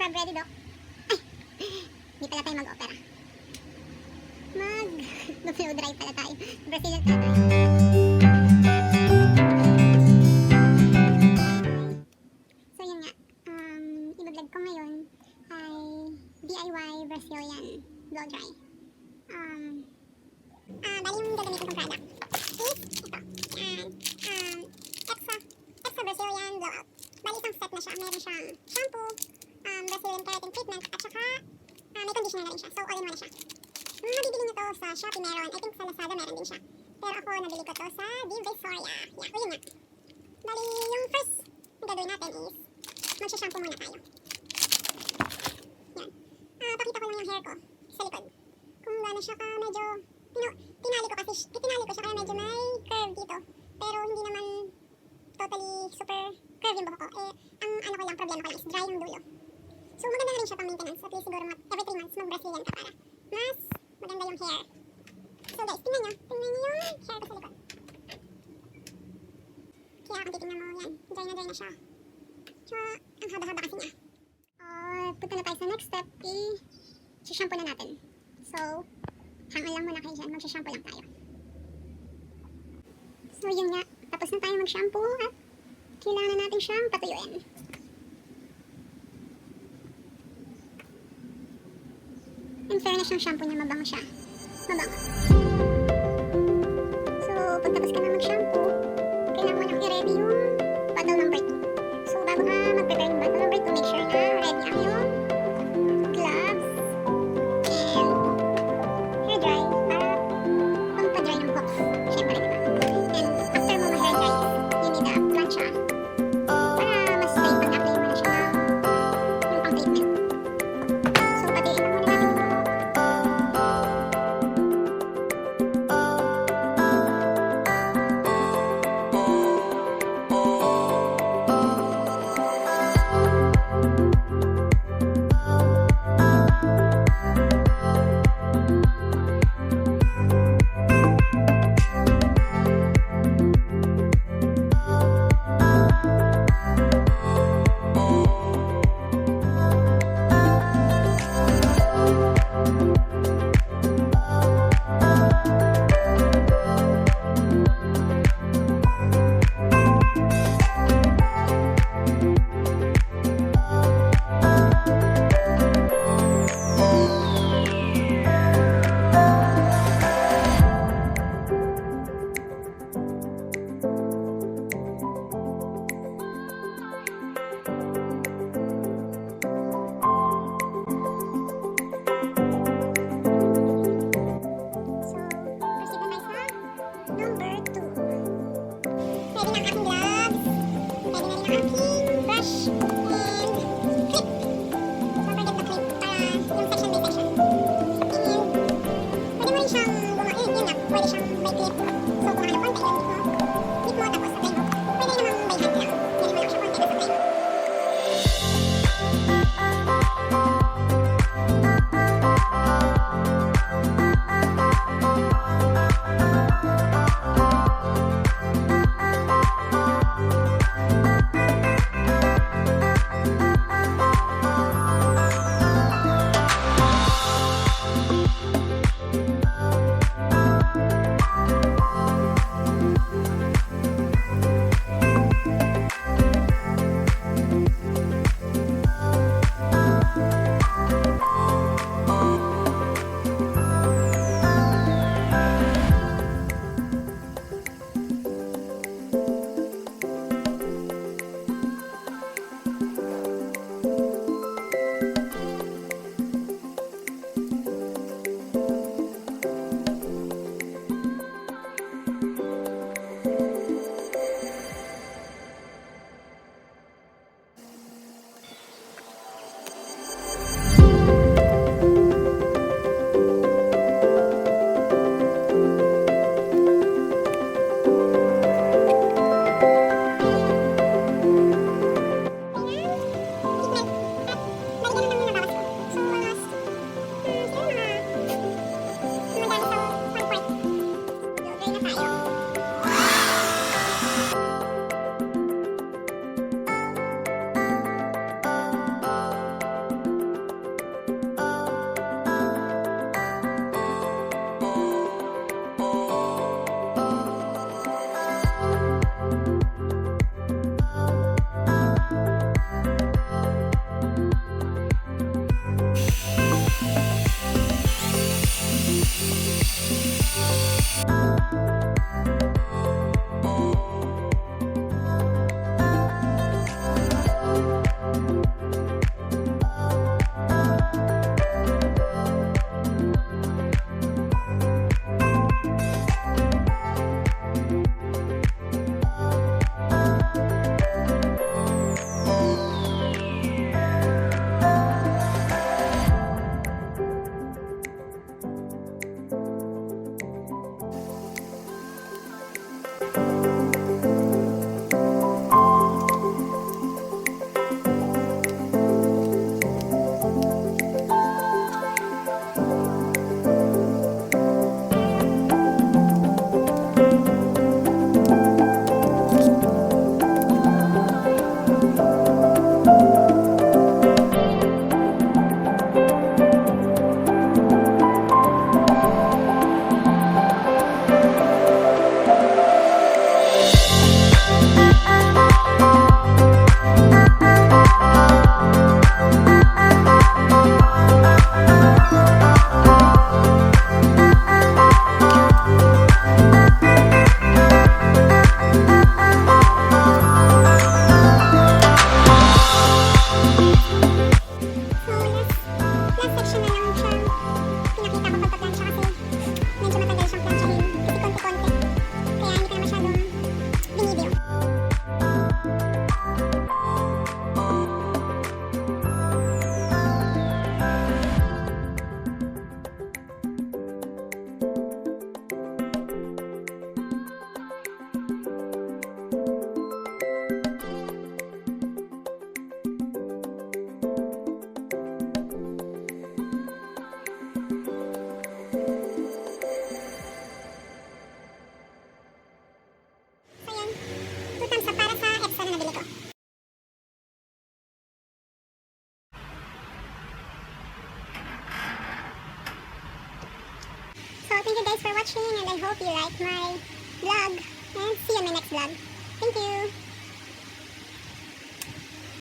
Scrub ready, Doc. Ay, hindi pala tayo mag-opera. Mag-blow dry pala tayo. Brazilian pala tayo. So yun nga, i-vlog ko ngayon ay DIY Brazilian blow dry. Bali yung gagamitin kong product is ito. Yan. EpSA Brazilian Blow Out. Bali isang set na siya. Meron siyang shampoo, Brazilian Keratin treatment, at saka may conditioner na rin siya. So all in one na siya. Mabibili nyo to sa Shopee meron. I think sa Lazada meron din siya. Pero ako nabili ko to sa DIYVLOG1. Yeah, yun nga. Bali yung first na gagawin natin is magsha-shampoo muna tayo. Yan. Pakita ko lang yung hair ko sa likod. Kung gano'n siya ka medyo tinali ko siya kaya medyo may curve dito. Pero hindi naman totally super curve yung buhok ko. Ang ano ko lang, problema ko lang is dry yung dulo. So maganda na rin siya pang maintenance. At least siguro every 3 months mag-Brazilian ka para mas maganda yung hair. So guys, tingnan nyo yung hair ko sa likod. Kaya kung titignan mo yan, dry na siya. Tsaka ang haba-haba kasi niya. Punta na tayo sa next step, i-shampoo na natin. So, hang on lang muna kayo dyan, mag-shampoo lang tayo. So yun nga, tapos na tayo mag-shampoo at kailangan na natin siyang patuyuin. In fairness yung shampoo niya, mabango siya. Mabango. So, pagtapos ka na mag-shampoo, kailangan mo nang i-ready yung bottle number 2. So, bago ka mag-prepare yung bottle number 2, make sure na ready ang yung gloves and hair dry para pampa-dry ng buhok. Siyempre, diba? And after mo ma-hair dry, you need a plancha para mas straight pag-apply mo na siya yung pang-treatment. So, patihin lang muna natin ito. thank you guys for watching and I hope you like my vlog. And see you in my next vlog. Thank you!